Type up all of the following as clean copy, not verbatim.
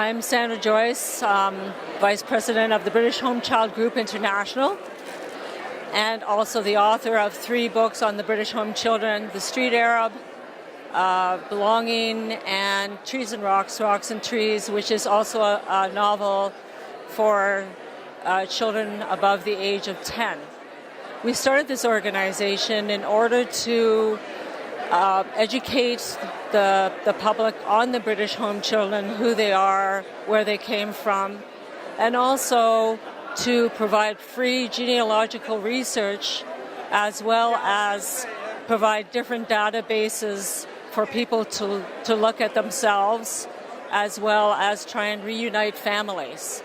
I'm Sandra Joyce, Vice President of the British Home Child Group International, and also the author of 3 books on the British home children, The Street Arab, Belonging, and Trees and Rocks, Rocks and Trees, which is also a novel for children above the age of 10. We started this organization in order to educate the public on the British home children, who they are, where they came from, and also to provide free genealogical research, as well as provide different databases for people to look at themselves, as well as try and reunite families.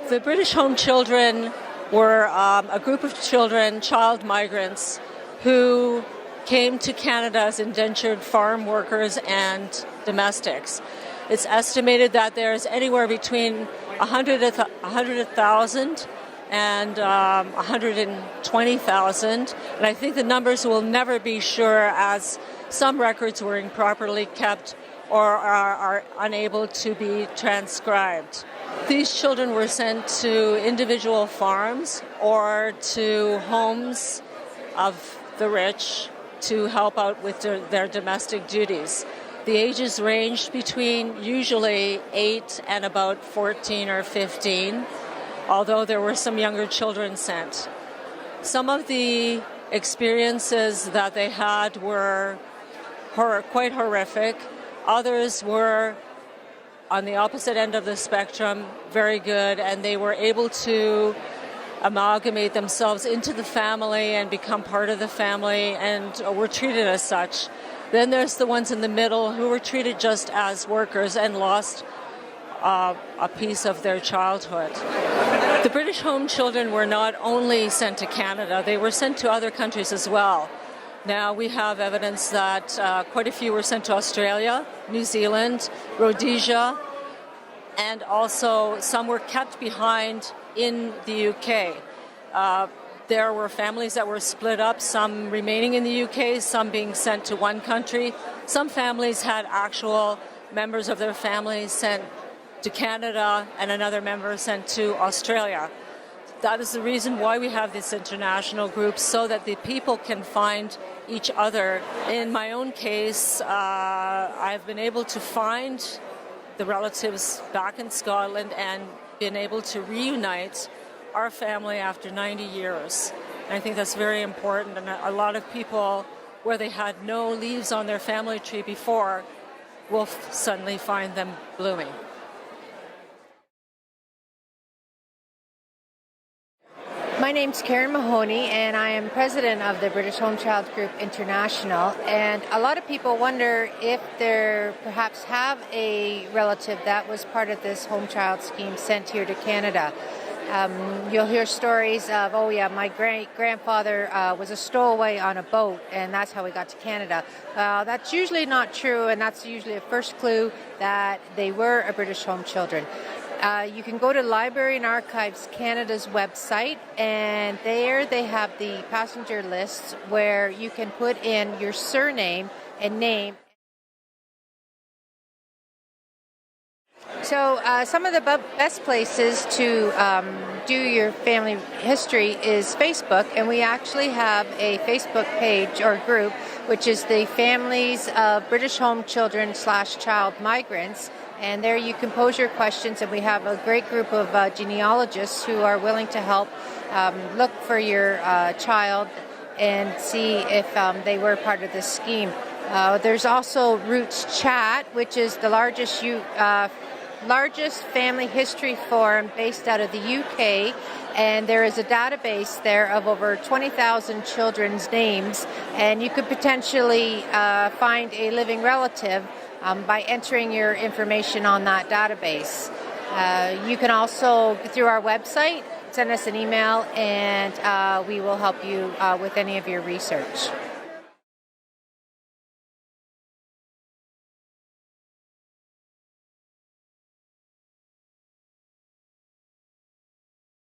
The British home children were a group of children, child migrants, who came to Canada as indentured farm workers and domestics. It's estimated that there's anywhere between 100,000 and 120,000, and I think the numbers will never be sure, as some records were improperly kept or are unable to be transcribed. These children were sent to individual farms or to homes of the rich to help out with their domestic duties. The ages ranged between usually 8 and about 14 or 15, although there were some younger children sent. Some of the experiences that they had were quite horrific. Others were on the opposite end of the spectrum, very good, and they were able to amalgamate themselves into the family and become part of the family and were treated as such. Then there's the ones in the middle who were treated just as workers and lost a piece of their childhood. The British home children were not only sent to Canada, they were sent to other countries as well. Now we have evidence that quite a few were sent to Australia, New Zealand, Rhodesia, and also some were kept behind in the UK. There were families that were split up, some remaining in the UK, some being sent to one country. Some families had actual members of their families sent to Canada and another member sent to Australia. That is the reason why we have this international group, so that the people can find each other. In my own case, I've been able to find the relatives back in Scotland and been able to reunite our family after 90 years. And I think that's very important, and a lot of people where they had no leaves on their family tree before will suddenly find them blooming. My name's Karen Mahoney, and I am president of the British Home Child Group International. And a lot of people wonder if they perhaps have a relative that was part of this home child scheme sent here to Canada. You'll hear stories of, oh yeah, my great-grandfather was a stowaway on a boat, and that's how he got to Canada. That's usually not true, and that's usually a first clue that they were a British home children. You can go to Library and Archives Canada's website, and there they have the passenger lists where you can put in your surname and name. So some of the best places to do your family history is Facebook, and we actually have a Facebook page or group, which is the Families of British Home Children / Child Migrants. And there you can pose your questions, and we have a great group of genealogists who are willing to help look for your child and see if they were part of this scheme. There's also Roots Chat, which is the largest family history forum based out of the UK, and there is a database there of over 20,000 children's names, and you could potentially find a living relative by entering your information on that database. You can also, through our website, send us an email, and we will help you with any of your research.